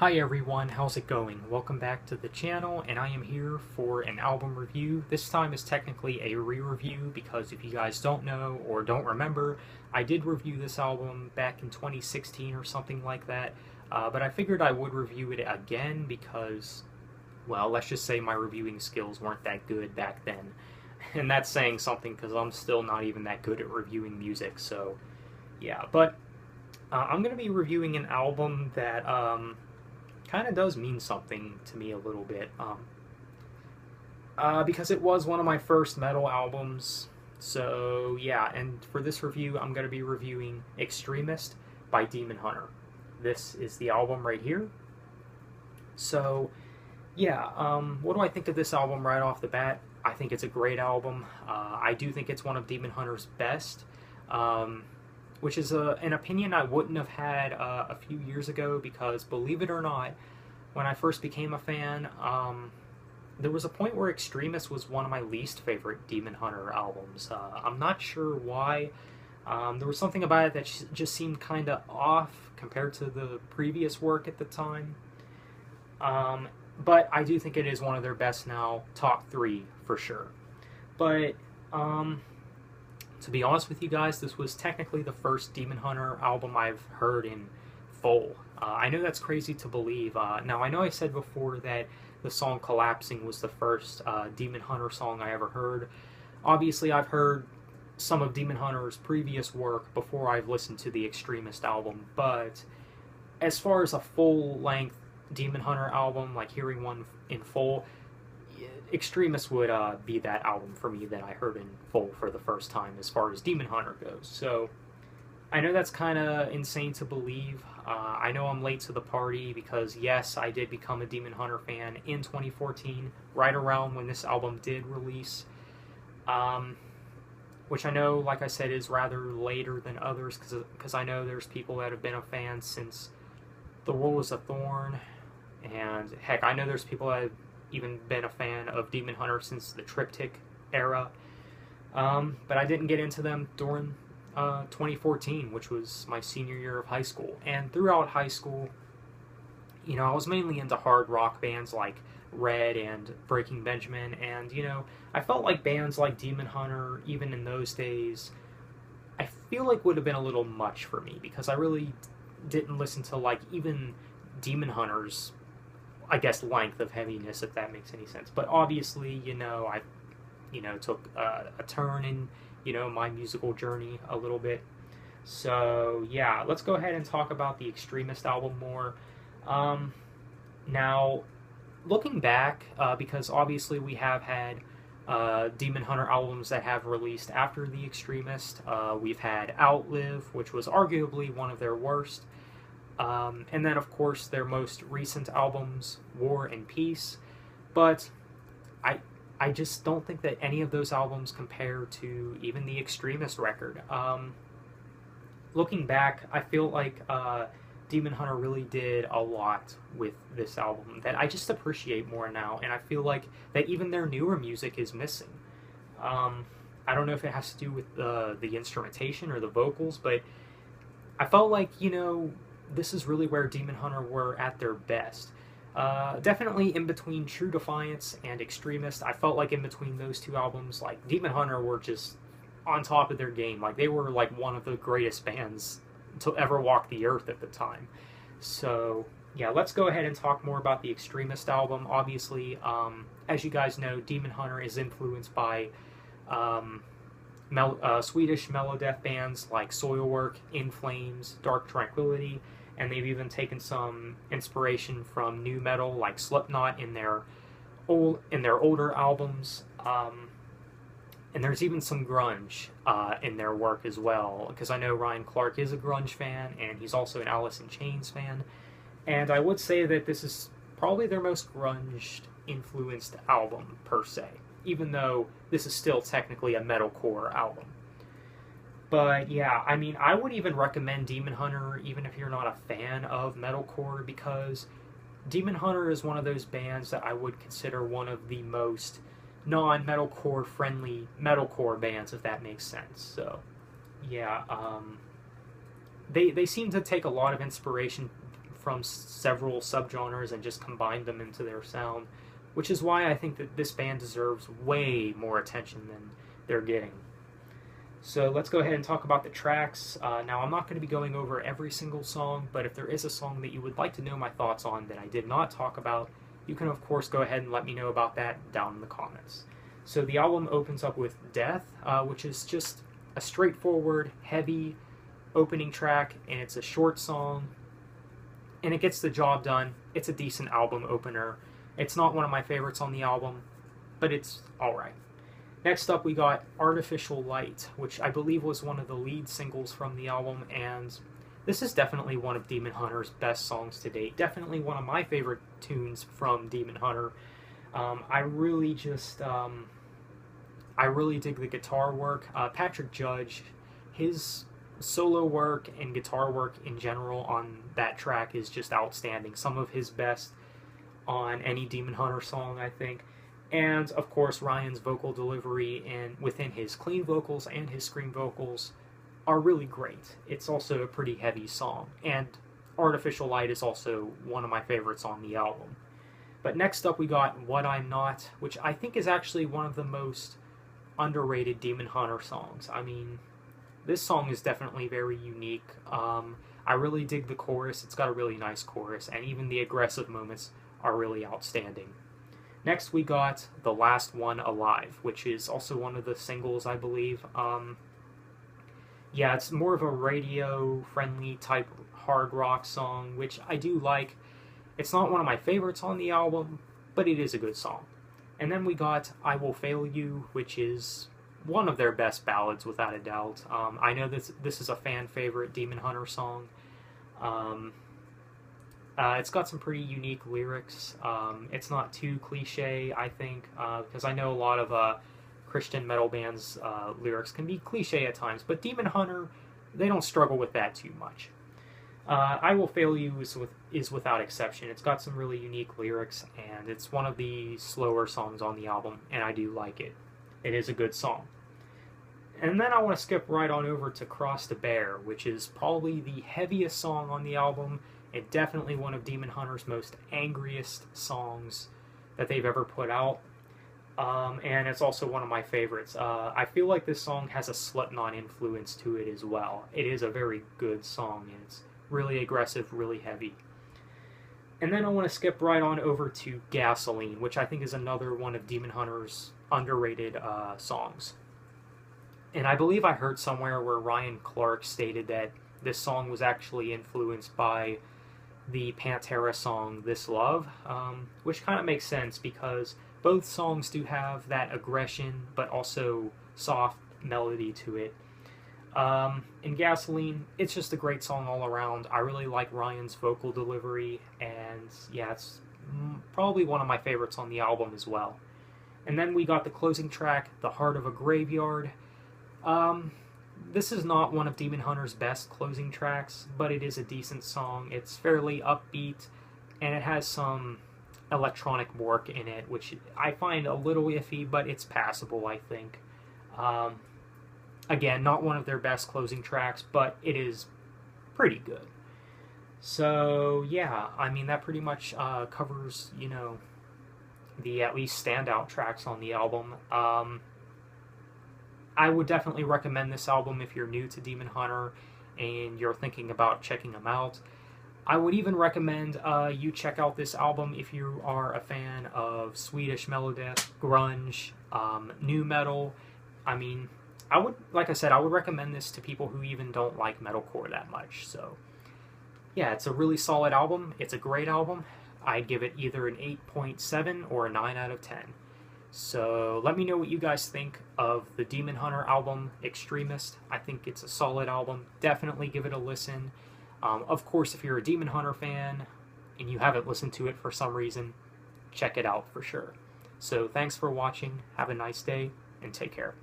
Hi everyone, how's it going? Welcome back to the channel, and I am here for an album review. This time is technically a re-review because if you guys don't know or don't remember, I did review this album back in 2016 or something like that, but I figured I would review it again because, well, let's just say my reviewing skills weren't that good back then. And that's saying something because I'm still not even that good at reviewing music, so yeah. But I'm going to be reviewing an album that kind of does mean something to me a little bit, because it was one of my first metal albums. So yeah, and for this review, I'm going to be reviewing Extremist by Demon Hunter. This is the album right here. So yeah, what do I think of this album right off the bat? I think it's a great album. I do think it's one of Demon Hunter's best. Which is an opinion I wouldn't have had a few years ago because, believe it or not, when I first became a fan, there was a point where Extremist was one of my least favorite Demon Hunter albums. I'm not sure why. There was something about it that just seemed kind of off compared to the previous work at the time. But I do think it is one of their best now, top 3 for sure. But to be honest with you guys, this was technically the first Demon Hunter album I've heard in full. I know that's crazy to believe. Now, I know I said before that the song Collapsing was the first Demon Hunter song I ever heard. Obviously, I've heard some of Demon Hunter's previous work before I've listened to the Extremist album, but as far as a full-length Demon Hunter album, like hearing one in full, Extremist would be that album for me that I heard in full for the first time as far as Demon Hunter goes. So I know that's kind of insane to believe. I know I'm late to the party because, yes, I did become a Demon Hunter fan in 2014, right around when this album did release, which I know, like I said, is rather later than others because I know there's people that have been a fan since The World Was a Thorn, and heck, I know there's people that have even been a fan of Demon Hunter since the Triptych era, but I didn't get into them during 2014, which was my senior year of high school. And throughout high school, you know, I was mainly into hard rock bands like Red and Breaking Benjamin, and, you know, I felt like bands like Demon Hunter, even in those days, I feel like would have been a little much for me, because I really didn't listen to, like, even Demon Hunter's, I guess, length of heaviness, if that makes any sense. But obviously, you know, I, took a turn in, my musical journey a little bit. So, yeah, let's go ahead and talk about the Extremist album more. Now, looking back, because obviously we have had Demon Hunter albums that have released after the Extremist. We've had Outlive, which was arguably one of their worst. And then, of course, their most recent albums, War and Peace. But I just don't think that any of those albums compare to even the Extremist record. Looking back, I feel like Demon Hunter really did a lot with this album that I just appreciate more now, and I feel like that even their newer music is missing. I don't know if it has to do with the instrumentation or the vocals, but I felt like, this is really where Demon Hunter were at their best. Definitely in between True Defiance and Extremist, I felt like in between those two albums, like, Demon Hunter were just on top of their game. Like, they were like one of the greatest bands to ever walk the earth at the time. So, yeah, let's go ahead and talk more about the Extremist album. Obviously, as you guys know, Demon Hunter is influenced by Swedish melodeath bands like Soilwork, In Flames, Dark Tranquillity, and they've even taken some inspiration from new metal like Slipknot in their older albums. And there's even some grunge in their work as well, because I know Ryan Clark is a grunge fan, and he's also an Alice in Chains fan. And I would say that this is probably their most grunge-influenced album, per se, even though this is still technically a metalcore album. But yeah, I mean, I would even recommend Demon Hunter even if you're not a fan of metalcore, because Demon Hunter is one of those bands that I would consider one of the most non-metalcore friendly metalcore bands, if that makes sense. So yeah, they seem to take a lot of inspiration from several subgenres and just combined them into their sound, which is why I think that this band deserves way more attention than they're getting. So let's go ahead and talk about the tracks. Now, I'm not going to be going over every single song, but if there is a song that you would like to know my thoughts on that I did not talk about, you can, of course, go ahead and let me know about that down in the comments. So the album opens up with Death, which is just a straightforward, heavy opening track, and it's a short song, and it gets the job done. It's a decent album opener. It's not one of my favorites on the album, but it's alright. Next up, we got Artificial Light, which I believe was one of the lead singles from the album, and this is definitely one of Demon Hunter's best songs to date. Definitely one of my favorite tunes from Demon Hunter. I really dig the guitar work. Patrick Judge, his solo work and guitar work in general on that track is just outstanding. Some of his best on any Demon Hunter song, I think. And, of course, Ryan's vocal delivery and within his clean vocals and his scream vocals are really great. It's also a pretty heavy song. And Artificial Light is also one of my favorites on the album. But next up we got What I'm Not, which I think is actually one of the most underrated Demon Hunter songs. I mean, this song is definitely very unique. I really dig the chorus. It's got a really nice chorus, and even the aggressive moments are really outstanding. Next we got The Last One Alive, which is also one of the singles, I believe. Yeah, it's more of a radio-friendly type hard rock song, which I do like. It's not one of my favorites on the album, but it is a good song. And then we got I Will Fail You, which is one of their best ballads, without a doubt. I know this is a fan favorite Demon Hunter song. It's got some pretty unique lyrics. It's not too cliche, I think, because I know a lot of Christian metal bands' lyrics can be cliche at times, but Demon Hunter, they don't struggle with that too much. I Will Fail You is without exception. It's got some really unique lyrics, and it's one of the slower songs on the album, and I do like it. It is a good song. And then I want to skip right on over to Cross to Bear, which is probably the heaviest song on the album, and definitely one of Demon Hunter's most angriest songs that they've ever put out. And it's also one of my favorites. I feel like this song has a Slipknot influence to it as well. It is a very good song, and it's really aggressive, really heavy. And then I want to skip right on over to Gasoline, which I think is another one of Demon Hunter's underrated songs. And I believe I heard somewhere where Ryan Clark stated that this song was actually influenced by the Pantera song This Love, which kind of makes sense because both songs do have that aggression but also soft melody to it. In Gasoline, it's just a great song all around. I really like Ryan's vocal delivery, and yeah, it's probably one of my favorites on the album as well. And then we got the closing track, The Heart of a Graveyard. This is not one of Demon Hunter's best closing tracks, but it is a decent song. It's fairly upbeat, and it has some electronic work in it, which I find a little iffy, but it's passable, I think. Again, not one of their best closing tracks, but it is pretty good. So, yeah, I mean, that pretty much covers, you know, the at least standout tracks on the album. I would definitely recommend this album if you're new to Demon Hunter and you're thinking about checking them out. I would even recommend you check out this album if you are a fan of Swedish melodeath, grunge, new metal. I mean, like I said, I would recommend this to people who even don't like metalcore that much. So, yeah, it's a really solid album. It's a great album. I'd give it either an 8.7 or a 9 out of 10. So let me know what you guys think of the Demon Hunter album, Extremist. I think it's a solid album. Definitely give it a listen. Of course, if you're a Demon Hunter fan and you haven't listened to it for some reason, check it out for sure. So thanks for watching. Have a nice day, and take care.